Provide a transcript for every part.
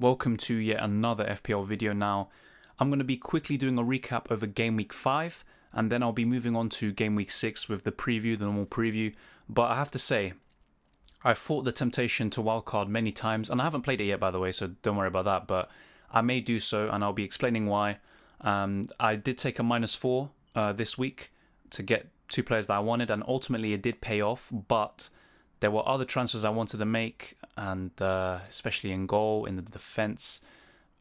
welcome to yet another FPL video. Now, I'm going to be quickly doing a recap over Game Week 5, and then I'll be moving on to Game Week 6 with the preview, the normal preview. But I have to say, I fought the temptation to Wildcard many times, and I haven't played it yet, by the way, so don't worry about that, but I may do so, and I'll be explaining why. I did take a -4 this week to get two players that I wanted, and ultimately it did pay off, but there were other transfers I wanted to make, and especially in goal, in the defense,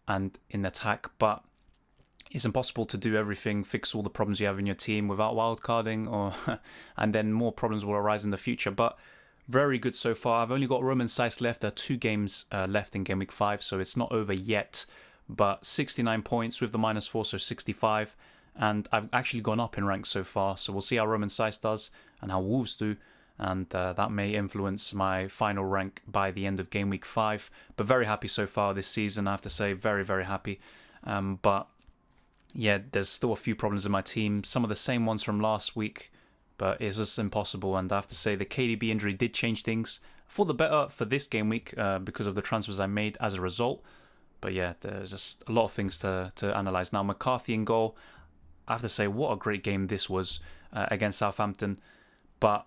and in attack. But it's impossible to do everything, fix all the problems you have in your team without wildcarding, and then more problems will arise in the future. But very good so far. I've only got Roman Saiss left. There are 2 games left in Game Week 5, so it's not over yet. But 69 points with the -4, so 65. And I've actually gone up in rank so far, so we'll see how Roman Saiss does and how Wolves do. And that may influence my final rank by the end of Game Week 5. But very happy so far this season, I have to say. Very, very happy. But yeah, there's still a few problems in my team. Some of the same ones from last week, but it's just impossible. And I have to say, the KDB injury did change things for the better for this game week because of the transfers I made as a result. But yeah, there's just a lot of things to analyse. Now, McCarthy in goal. I have to say, what a great game this was against Southampton. But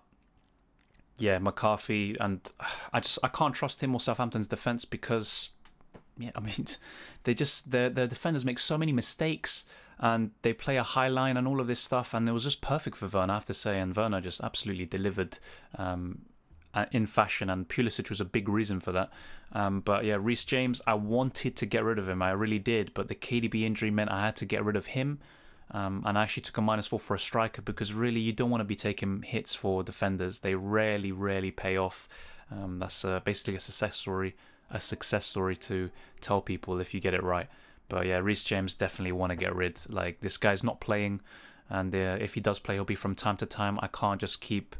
yeah, McCarthy, and I can't trust him or Southampton's defence because, yeah, I mean, their defenders make so many mistakes and they play a high line and all of this stuff, and it was just perfect for Werner, I have to say, and Werner just absolutely delivered in fashion, and Pulisic was a big reason for that. But yeah, Reece James, I wanted to get rid of him, I really did, but the KDB injury meant I had to get rid of him. And I actually took a -4 for a striker because really you don't want to be taking hits for defenders. They rarely pay off. That's basically a success story to tell people if you get it right. But yeah, Reece James definitely want to get rid. Like, this guy's not playing, and if he does play, he'll be from time to time. I can't just keep,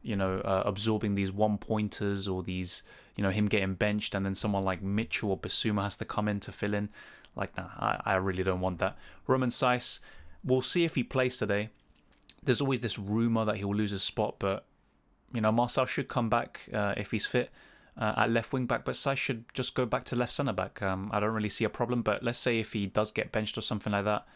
absorbing these 1-pointers or these, him getting benched and then someone like Mitchell or Basuma has to come in to fill in. Like, nah, I really don't want that. Roman Saiss, we'll see if he plays today. There's always this rumour that he'll lose his spot, but, Marcel should come back if he's fit at left wing back, but Saiss should just go back to left centre back. I don't really see a problem, but let's say if he does get benched or something like that,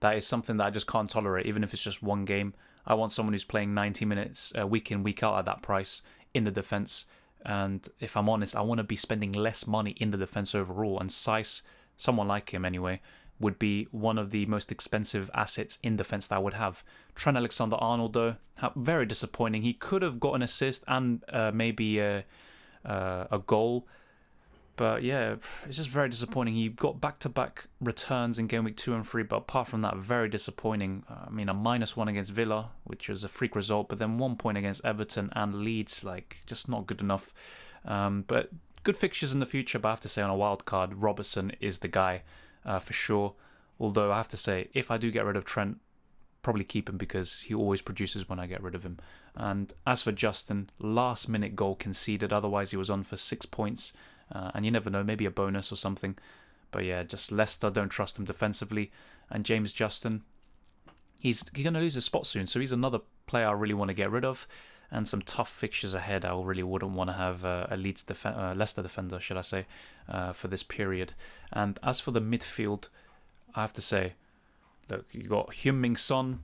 that is something that I just can't tolerate, even if it's just one game. I want someone who's playing 90 minutes week in, week out at that price in the defence. And if I'm honest, I want to be spending less money in the defence overall, and Saiss, someone like him anyway, would be one of the most expensive assets in defence that I would have. Trent Alexander-Arnold, though, very disappointing. He could have got an assist and maybe a goal. But yeah, it's just very disappointing. He got back-to-back returns in Game Week 2 and 3, but apart from that, very disappointing. I mean, a -1 against Villa, which was a freak result, but then 1 point against Everton and Leeds, like, just not good enough. But good fixtures in the future, but I have to say, on a wild card, Robertson is the guy. For sure. Although I have to say, if I do get rid of Trent, probably keep him because he always produces when I get rid of him. And as for Justin, last minute goal conceded, otherwise he was on for 6 points. And you never know, maybe a bonus or something. But yeah, just Leicester, don't trust him defensively. And James Justin, he's going to lose his spot soon, so he's another player I really want to get rid of. And some tough fixtures ahead. I really wouldn't want to have a Leicester defender, should I say, for this period. And as for the midfield, I have to say, look, you got Heung-min Son,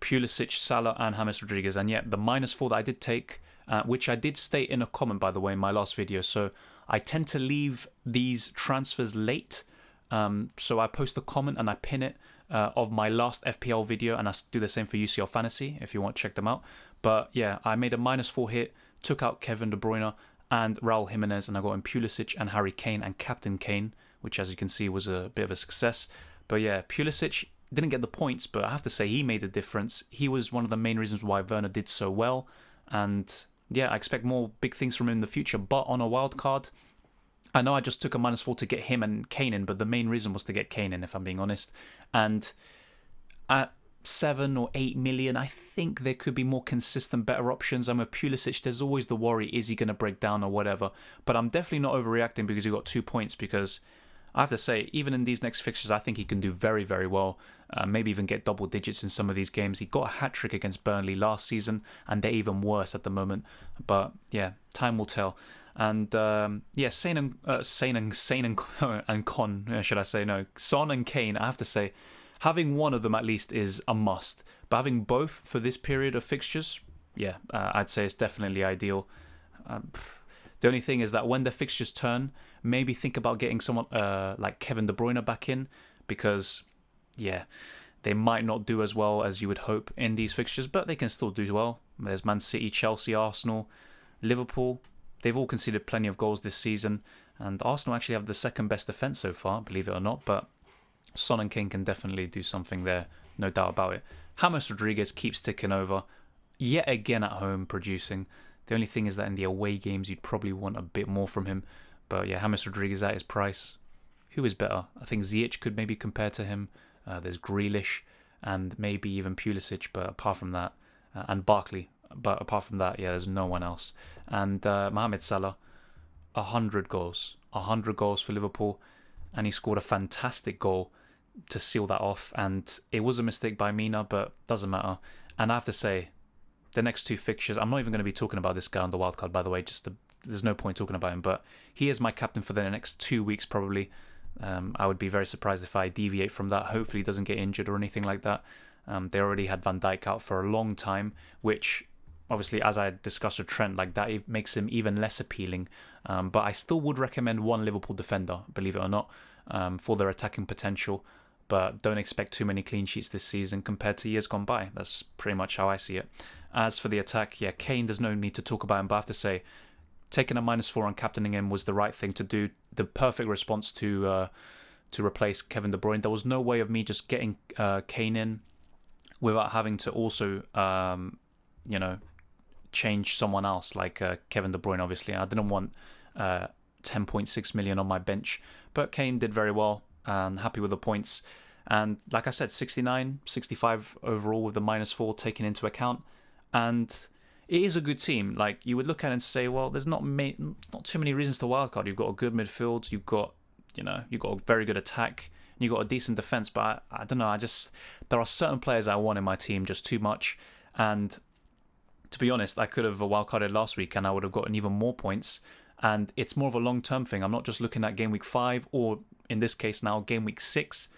Pulisic, Salah, and James Rodriguez. And yet, the -4 that I did take, which I did state in a comment, by the way, in my last video. So I tend to leave these transfers late. So I post a comment and I pin it of my last FPL video, and I do the same for UCL Fantasy if you want to check them out. But yeah, I made a -4 hit, took out Kevin De Bruyne and Raul Jimenez, and I got in Pulisic and Harry Kane and Captain Kane, which, as you can see, was a bit of a success. But yeah, Pulisic didn't get the points, but I have to say he made a difference. He was one of the main reasons why Werner did so well. And yeah, I expect more big things from him in the future. But on a wild card, I know I just took a -4 to get him and Kane in, but the main reason was to get Kane in, if I'm being honest. And at 7 or 8 million, I think there could be more consistent, better options. I'm with Pulisic, there's always the worry, is he going to break down or whatever? But I'm definitely not overreacting because he got 2 points, because I have to say, even in these next fixtures, I think he can do very, very well. Maybe even get double digits in some of these games. He got a hat-trick against Burnley last season, and they're even worse at the moment. But yeah, time will tell. And Sane and Con, should I say? No, Son and Kane. I have to say, having one of them at least is a must. But having both for this period of fixtures, yeah, I'd say it's definitely ideal. The only thing is that when the fixtures turn, maybe think about getting someone like Kevin De Bruyne back in, because, yeah, they might not do as well as you would hope in these fixtures, but they can still do well. There's Man City, Chelsea, Arsenal, Liverpool. They've all conceded plenty of goals this season, and Arsenal actually have the second best defence so far, believe it or not, but Son and Kane can definitely do something there, no doubt about it. James Rodriguez keeps ticking over, yet again at home producing. The only thing is that in the away games, you'd probably want a bit more from him. But yeah, James Rodriguez at his price. Who is better? I think Ziyech could maybe compare to him. There's Grealish and maybe even Pulisic, but apart from that, and Barkley. But apart from that, yeah, there's no one else. And Mohamed Salah, 100 goals. 100 goals for Liverpool. And he scored a fantastic goal to seal that off. And it was a mistake by Mina, but doesn't matter. And I have to say, the next two fixtures, I'm not even going to be talking about this guy on the wildcard, by the way, there's no point talking about him, but he is my captain for the next 2 weeks probably. I would be very surprised if I deviate from that. Hopefully he doesn't get injured or anything like that. They already had Van Dijk out for a long time, which obviously, as I discussed with Trent, like that, it makes him even less appealing. But I still would recommend one Liverpool defender, believe it or not, for their attacking potential. But don't expect too many clean sheets this season compared to years gone by. That's pretty much how I see it. As for the attack, yeah, Kane, there's no need to talk about him, but I have to say, taking a -4 on captaining him was the right thing to do. The perfect response to replace Kevin De Bruyne. There was no way of me just getting Kane in without having to also, change someone else like Kevin De Bruyne, obviously. I didn't want 10.6 million on my bench, but Kane did very well, and happy with the points. And like I said, 69, 65 overall with the -4 taken into account. And it is a good team. Like, you would look at it and say, well, there's not too many reasons to wildcard. You've got a good midfield, you've got a very good attack, and you've got a decent defense. But I don't know, there are certain players I want in my team just too much. And to be honest, I could have wildcarded last week and I would have gotten even more points. And it's more of a long-term thing. I'm not just looking at game week 5 or, in this case now, game week 6.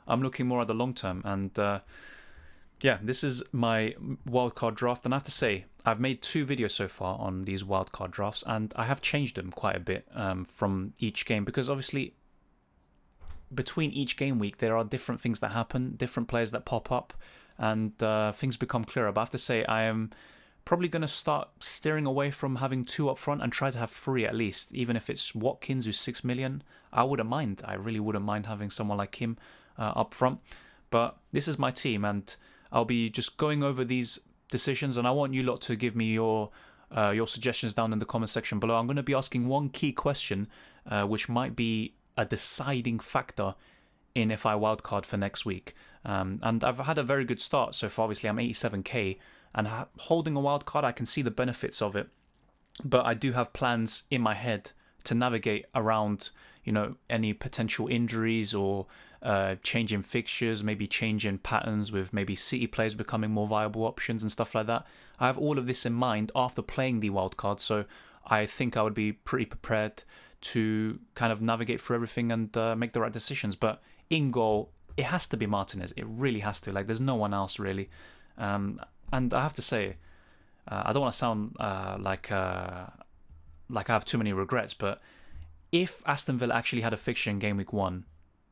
I'm looking more at the long term. And yeah, this is my wildcard draft. And I have to say, I've made 2 videos so far on these wildcard drafts, and I have changed them quite a bit from each game, because obviously between each game week, there are different things that happen, different players that pop up, and things become clearer. But I have to say, I am probably going to start steering away from having 2 up front and try to have 3 at least, even if it's Watkins, who's 6 million. I wouldn't mind. I really wouldn't mind having someone like him up front. But this is my team, and I'll be just going over these decisions, and I want you lot to give me your suggestions down in the comment section below. I'm going to be asking one key question, which might be a deciding factor in if I wildcard for next week. And I've had a very good start so far. Obviously, I'm 87k, and holding a wildcard, I can see the benefits of it. But I do have plans in my head to navigate around, any potential injuries or changing fixtures, maybe changing patterns with maybe City players becoming more viable options and stuff like that. I have all of this in mind after playing the wildcard, so I think I would be pretty prepared to kind of navigate through everything and make the right decisions. But in goal, it has to be Martinez. It really has to. Like, there's no one else really. And I have to say, I don't want to sound like I have too many regrets, but if Aston Villa actually had a fixture in game week 1,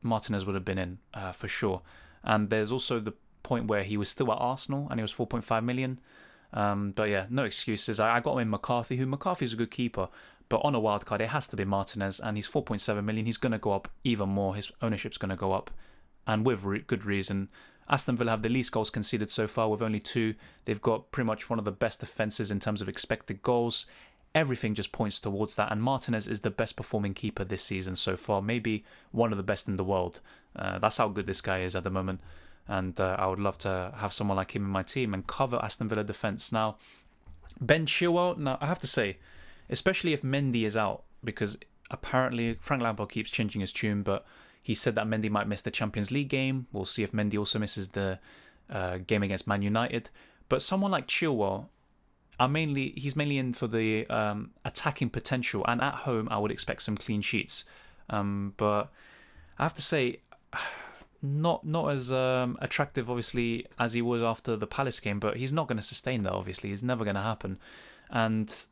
Martinez would have been in for sure. And there's also the point where he was still at Arsenal and he was 4.5 million. But yeah, no excuses. I got him in McCarthy's a good keeper, but on a wildcard it has to be Martinez, and he's 4.7 million. He's going to go up even more. His ownership's going to go up, and with good reason. Aston Villa have the least goals conceded so far with only 2. They've got pretty much one of the best defences in terms of expected goals. Everything just points towards that, and Martinez is the best performing keeper this season so far, maybe one of the best in the world. That's how good this guy is at the moment, and I would love to have someone like him in my team and cover Aston Villa defence. Now, Ben Chilwell, now I have to say, especially if Mendy is out, because apparently Frank Lampard keeps changing his tune, but he said that Mendy might miss the Champions League game. We'll see if Mendy also misses the game against Man United. But someone like Chilwell, he's mainly in for the attacking potential, and at home I would expect some clean sheets. But I have to say, not as attractive obviously as he was after the Palace game, but he's not going to sustain that. Obviously, it's never going to happen, and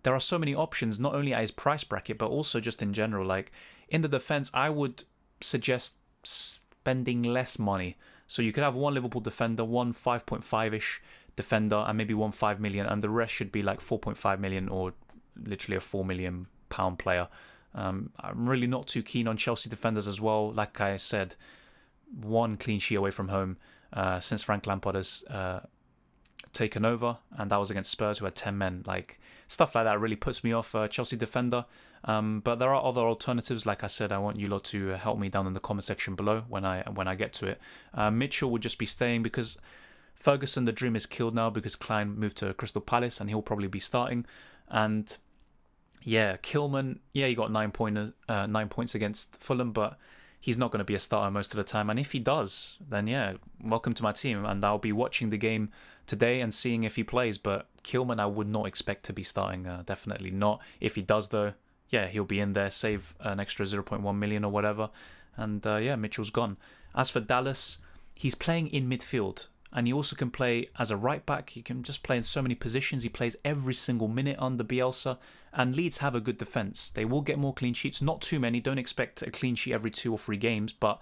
there are so many options, not only at his price bracket, but also just in general. Like in the defense, I would suggest spending less money. So you could have one Liverpool defender, one 5.5-ish defender, and maybe one 5 million, and the rest should be like 4.5 million or literally a £4 million player. I'm really not too keen on Chelsea defenders as well. Like I said, one clean sheet away from home since Frank Lampard has taken over, and that was against Spurs, who had 10 men. Like stuff like that really puts me off Chelsea defender. But there are other alternatives. Like I said, I want you lot to help me down in the comment section below when I get to it. Mitchell would just be staying because Ferguson, the dream is killed now because Klein moved to Crystal Palace and he'll probably be starting. And yeah, Kilman, yeah, he got 9 points against Fulham, but he's not going to be a starter most of the time. And if he does, then yeah, welcome to my team. And I'll be watching the game today and seeing if he plays. But Kilman, I would not expect to be starting. Definitely not. If he does, though, yeah, he'll be in there, save an extra 0.1 million or whatever. And yeah, Mitchell's gone. As for Dallas, he's playing in midfield. And he also can play as a right back. He can just play in so many positions. He plays every single minute under Bielsa. And Leeds have a good defence. They will get more clean sheets. Not too many. Don't expect a clean sheet every 2 or 3 games. But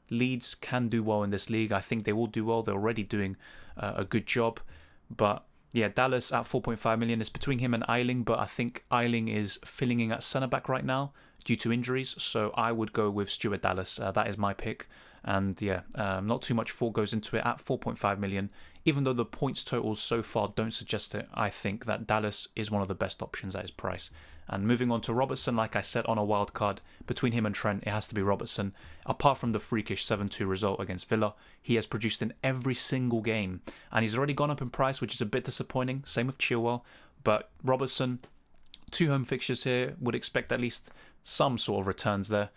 Leeds can do well in this league. I think they will do well. They're already doing a good job. But yeah, Dallas at 4.5 million. It's between him and Eiling. But I think Eiling is filling in at centre-back right now due to injuries. So I would go with Stuart Dallas. That is my pick. And yeah, not too much thought goes into it at 4.5 million. Even though the points totals so far don't suggest it, I think that Dallas is one of the best options at his price. And moving on to Robertson, like I said on a wild card, between him and Trent, it has to be Robertson. Apart from the freakish 7-2 result against Villa, he has produced in every single game. And he's already gone up in price, which is a bit disappointing. Same with Chilwell. But Robertson, 2 home fixtures here, would expect at least some sort of returns there.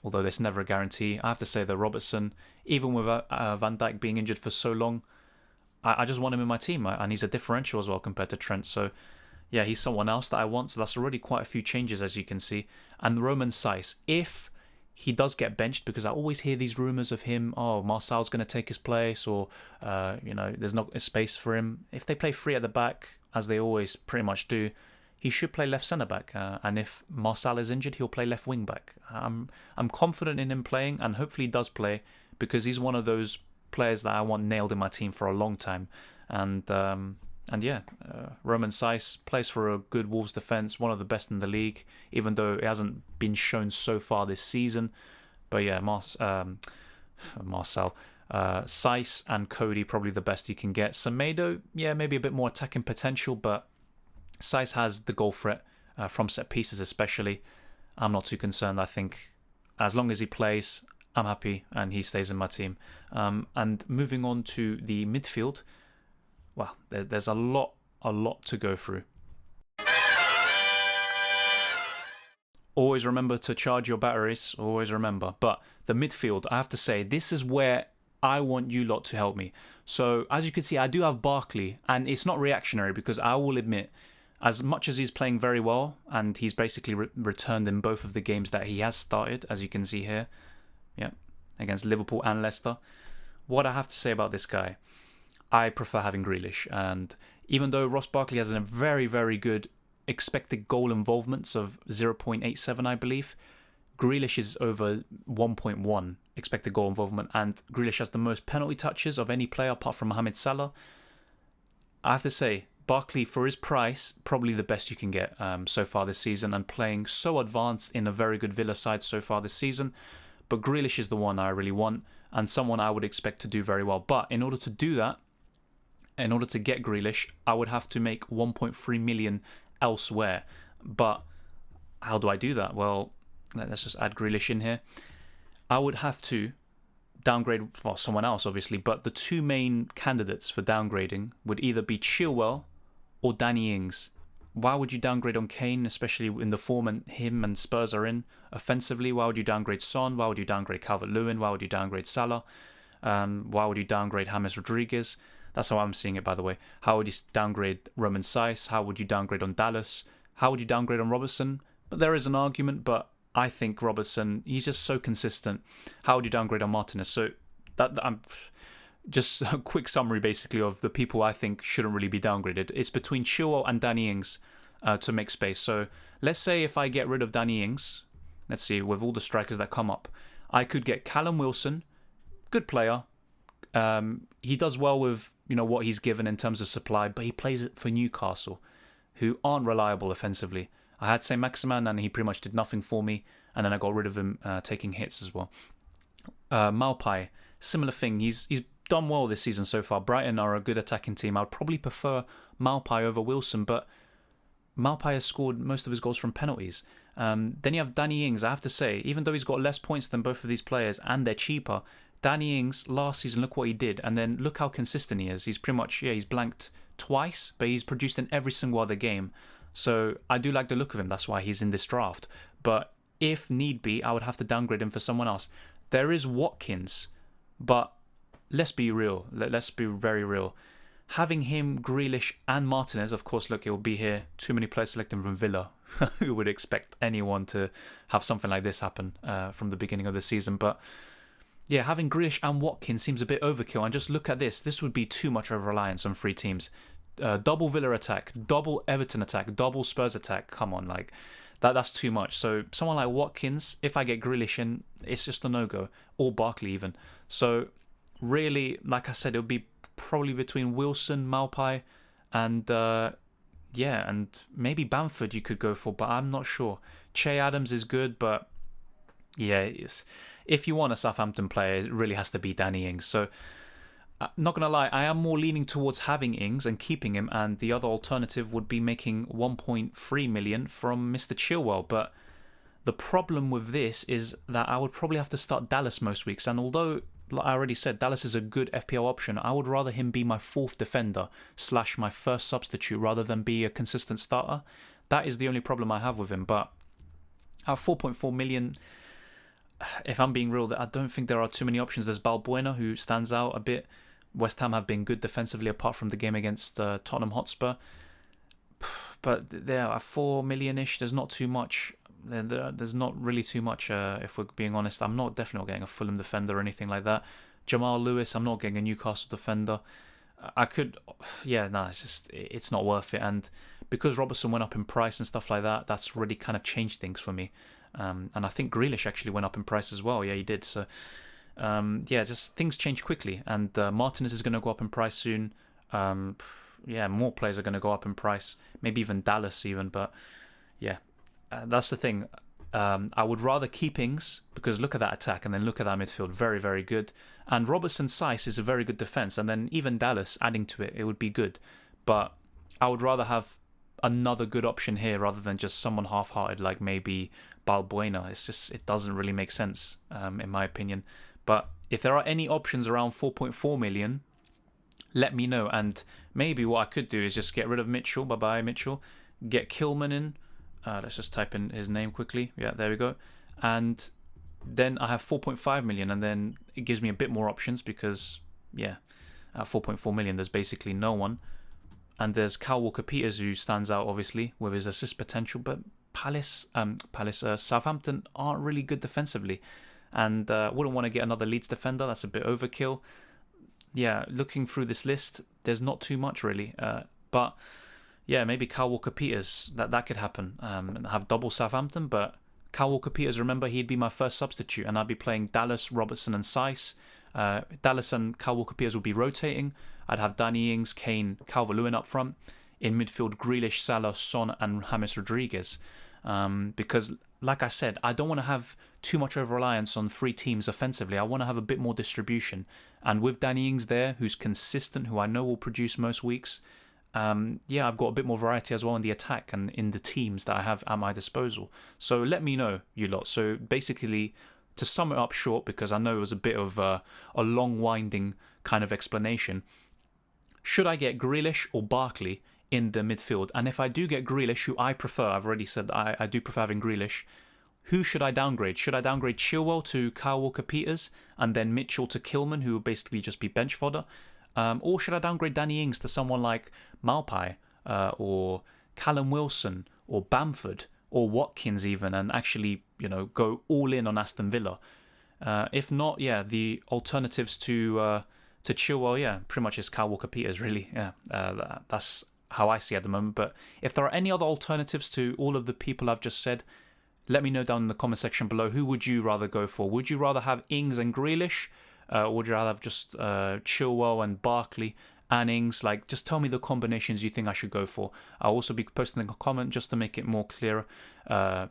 Although there's never a guarantee. I have to say that Robertson, even with Van Dijk being injured for so long, I just want him in my team. And he's a differential as well compared to Trent. So yeah, he's someone else that I want. So that's already quite a few changes, as you can see. And Roman Saiss, if he does get benched, because I always hear these rumours of him, oh, Marcel's going to take his place, or there's not a space for him. If they play 3 at the back, as they always pretty much do, he should play left centre-back, and if Marcel is injured, he'll play left wing-back. I'm confident in him playing, and hopefully he does play, because he's one of those players that I want nailed in my team for a long time. And yeah, Roman Saiss plays for a good Wolves defence, one of the best in the league, even though it hasn't been shown so far this season. But yeah, Marcel, Saiss and Cody, probably the best you can get. Semedo, yeah, maybe a bit more attacking potential, but Saiss has the goal threat from set pieces especially. I'm not too concerned. I think as long as he plays, I'm happy and he stays in my team. And moving on to the midfield, well, there's a lot to go through. Always remember to charge your batteries, always remember. But the midfield, I have to say, this is where I want you lot to help me. So as you can see, I do have Barkley, and it's not reactionary because I will admit, as much as he's playing very well, and he's basically returned in both of the games that he has started, as you can see here, yeah, against Liverpool and Leicester. What I have to say about this guy, I prefer having Grealish. And even though Ross Barkley has a very, very good expected goal involvements of 0.87, I believe, Grealish is over 1.1 expected goal involvement, and Grealish has the most penalty touches of any player apart from Mohamed Salah. I have to say, Barkley, for his price, probably the best you can get so far this season, and playing so advanced in a very good Villa side so far this season. But Grealish is the one I really want, and someone I would expect to do very well. But in order to do that, in order to get Grealish, I would have to make 1.3 million elsewhere. But how do I do that? Well, let's just add Grealish in here. I would have to downgrade, well, someone else obviously, but the 2 main candidates for downgrading would either be Chilwell or Danny Ings. Why would you downgrade on Kane, especially in the form and him and Spurs are in offensively? Why would you downgrade Son? Why would you downgrade Calvert-Lewin? Why would you downgrade Salah? Why would you downgrade James Rodriguez? That's how I'm seeing it, by the way. How would you downgrade Roman Saiss? How would you downgrade on Dallas? How would you downgrade on Robertson? But there is an argument, but I think Robertson, he's just so consistent. How would you downgrade on Martinez? So I'm just a quick summary, basically, of the people I think shouldn't really be downgraded. It's between Chilwell and Danny Ings to make space. So let's say if I get rid of Danny Ings, let's see, with all the strikers that come up, I could get Callum Wilson, good player. He does well with what he's given in terms of supply, but he plays it for Newcastle, who aren't reliable offensively. I had Saint Maximin and he pretty much did nothing for me, and then I got rid of him taking hits as well. Malpai, similar thing. He's done well this season so far. Brighton are a good attacking team. I would probably prefer Malpai over Wilson, but Malpai has scored most of his goals from penalties. Then you have Danny Ings. I have to say, even though he's got less points than both of these players and they're cheaper, Danny Ings last season, look what he did, and then look how consistent he is. He's pretty much, he's blanked twice, but he's produced in every single other game. So I do like the look of him. That's why he's in this draft. But if need be, I would have to downgrade him for someone else. There is Watkins, but let's be real. Let's be very real. Having him, Grealish and Martinez, of course, look, it will be here. Too many players selected from Villa. Who would expect anyone to have something like this happen from the beginning of the season? But yeah, having Grealish and Watkins seems a bit overkill. And just look at this. This would be too much over-reliance on three teams. Double Villa attack, double Everton attack, double Spurs attack. Come on, like that's too much. So someone like Watkins, if I get Grealish in, it's just a no-go. Or Barkley even. So really, like I said, it would be probably between Wilson, Malpai, and and maybe Bamford you could go for, but I'm not sure. Che Adams is good, but yeah, if you want a Southampton player, it really has to be Danny Ings. So not going to lie, I am more leaning towards having Ings and keeping him, and the other alternative would be making 1.3 million from Mr. Chilwell. But the problem with this is that I would probably have to start Dallas most weeks, and although, like I already said, Dallas is a good FPL option, I would rather him be my fourth defender / my first substitute rather than be a consistent starter. That is the only problem I have with him. But at 4.4 million, if I'm being real, I don't think there are too many options. There's Balbuena, who stands out a bit. West Ham have been good defensively apart from the game against Tottenham Hotspur. But there, at 4 million-ish, there's not too much. There's not really too much, if we're being honest. I'm definitely not getting a Fulham defender or anything like that. Jamal Lewis, I'm not getting a Newcastle defender. I could, it's not worth it. And because Robertson went up in price and stuff like that, that's really kind of changed things for me. And I think Grealish actually went up in price as well. Yeah, he did. So, just things change quickly. And Martinez is going to go up in price soon. More players are going to go up in price. Maybe even Dallas even. But yeah, that's the thing. I would rather keep Ings, because look at that attack and then look at that midfield. Very, very good. And Robertson Saiss is a very good defence. And then even Dallas adding to it, it would be good. But I would rather have another good option here rather than just someone half-hearted like maybe Balbuena. It doesn't really make sense, in my opinion. But if there are any options around 4.4 million, let me know. And maybe what I could do is just get rid of Mitchell. Bye-bye, Mitchell. Get Kilman in. Let's just type in his name quickly. Yeah, there we go. And then I have 4.5 million, and then it gives me a bit more options because, at 4.4 million, there's basically no one. And there's Kyle Walker-Peters, who stands out, obviously, with his assist potential. But Southampton aren't really good defensively. And wouldn't want to get another Leeds defender. That's a bit overkill. Yeah, looking through this list, there's not too much, really. But yeah, maybe Kyle Walker-Peters, that could happen. And have double Southampton, but Kyle Walker-Peters, remember, he'd be my first substitute, and I'd be playing Dallas, Robertson, and Saiss. Dallas and Kyle Walker-Peters would be rotating. I'd have Danny Ings, Kane, Calvert-Lewin up front. In midfield, Grealish, Salah, Son, and James Rodriguez. Because, like I said, I don't want to have too much over-reliance on three teams offensively. I want to have a bit more distribution. And with Danny Ings there, who's consistent, who I know will produce most weeks, I've got a bit more variety as well in the attack and in the teams that I have at my disposal. So let me know, you lot. So basically, to sum it up short, because I know it was a bit of a long, winding kind of explanation, should I get Grealish or Barkley in the midfield? And if I do get Grealish, who I prefer, I've already said that I do prefer having Grealish, who should I downgrade? Should I downgrade Chilwell to Kyle Walker-Peters and then Mitchell to Kilman, who will basically just be bench fodder? Or should I downgrade Danny Ings to someone like Malpai or Callum Wilson or Bamford or Watkins even, and actually, go all in on Aston Villa? If not, yeah, the alternatives to Chilwell, yeah, pretty much is Kyle Walker-Peters, really. Yeah, that's how I see it at the moment. But if there are any other alternatives to all of the people I've just said, let me know down in the comment section below. Who would you rather go for? Would you rather have Ings and Grealish? Or would you rather have just Chilwell and Barkley and Ings? Like, just tell me the combinations you think I should go for. I'll also be posting a comment just to make it more clear,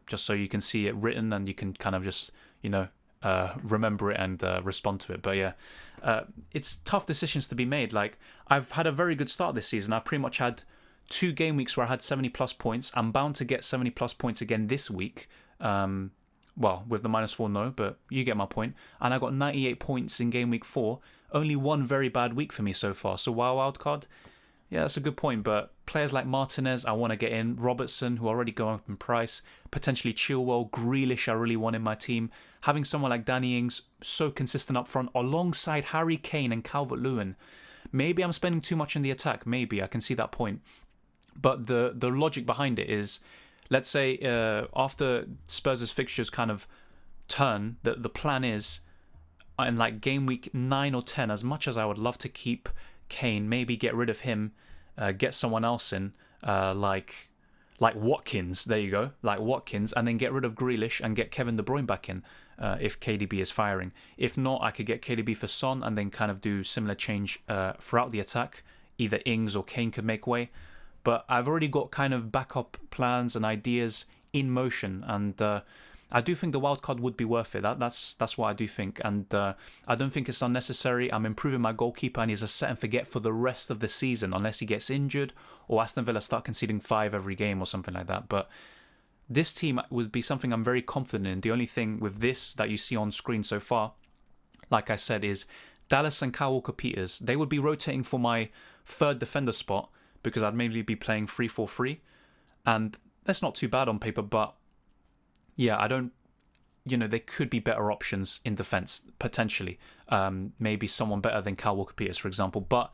just so you can see it written and you can kind of just, remember it and respond to it. But yeah, it's tough decisions to be made. Like, I've had a very good start this season. I've pretty much had 2 game weeks where I had 70 plus points. I'm bound to get 70 plus points again this week. Well, with the -4, no, but you get my point. And I got 98 points in game week 4. Only one very bad week for me so far. So wildcard, yeah, that's a good point. But players like Martinez, I want to get in. Robertson, who already go up in price. Potentially Chilwell, Grealish, I really want in my team. Having someone like Danny Ings, so consistent up front, alongside Harry Kane and Calvert-Lewin. Maybe I'm spending too much in the attack. Maybe, I can see that point. But the logic behind it is, let's say after Spurs' fixtures kind of turn, the plan is, in like game week 9 or 10, as much as I would love to keep Kane, maybe get rid of him, get someone else in, like Watkins, there you go, like Watkins, and then get rid of Grealish and get Kevin De Bruyne back in if KDB is firing. If not, I could get KDB for Son and then kind of do similar change throughout the attack. Either Ings or Kane could make way. But I've already got kind of backup plans and ideas in motion, and I do think the wildcard would be worth it. That's what I do think, and I don't think it's unnecessary. I'm improving my goalkeeper, and he's a set and forget for the rest of the season, unless he gets injured or Aston Villa start conceding 5 every game or something like that. But this team would be something I'm very confident in. The only thing with this that you see on screen so far, like I said, is Dallas and Kyle Walker-Peters. They would be rotating for my 3rd defender spot, because I'd mainly be playing 3-4-3, and that's not too bad on paper, but yeah, I don't, there could be better options in defence, potentially. Maybe someone better than Kyle Walker-Peters, for example, but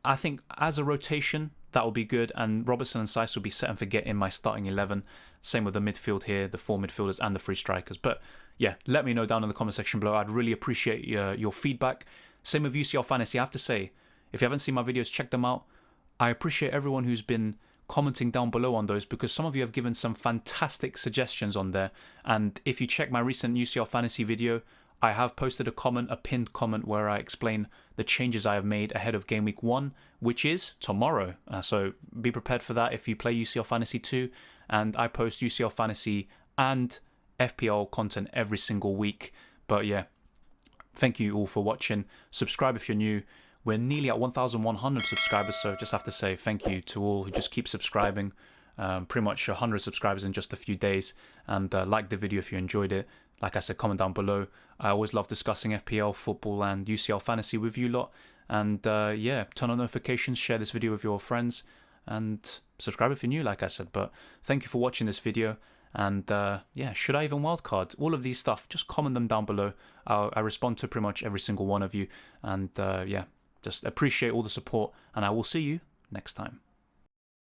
I think as a rotation, that will be good, and Robertson and Saiss will be set and forget in my starting 11. Same with the midfield here, the 4 midfielders and the 3 strikers. But yeah, let me know down in the comment section below. I'd really appreciate your feedback. Same with UCL Fantasy. I have to say, if you haven't seen my videos, check them out. I appreciate everyone who's been commenting down below on those, because some of you have given some fantastic suggestions on there. And if you check my recent UCL Fantasy video, I have posted a pinned comment where I explain the changes I have made ahead of Game Week 1, which is tomorrow. So be prepared for that if you play UCL Fantasy 2. And I post UCL Fantasy and FPL content every single week. But yeah, thank you all for watching. Subscribe if you're new. We're nearly at 1,100 subscribers, so just have to say thank you to all who just keep subscribing. Pretty much 100 subscribers in just a few days. And like the video if you enjoyed it. Like I said, comment down below. I always love discussing FPL, football, and UCL Fantasy with you lot. And yeah, turn on notifications, share this video with your friends, and subscribe if you're new, like I said. But thank you for watching this video. And yeah, should I even wildcard? All of these stuff, just comment them down below. I respond to pretty much every single one of you. And yeah. Just appreciate all the support, and I will see you next time.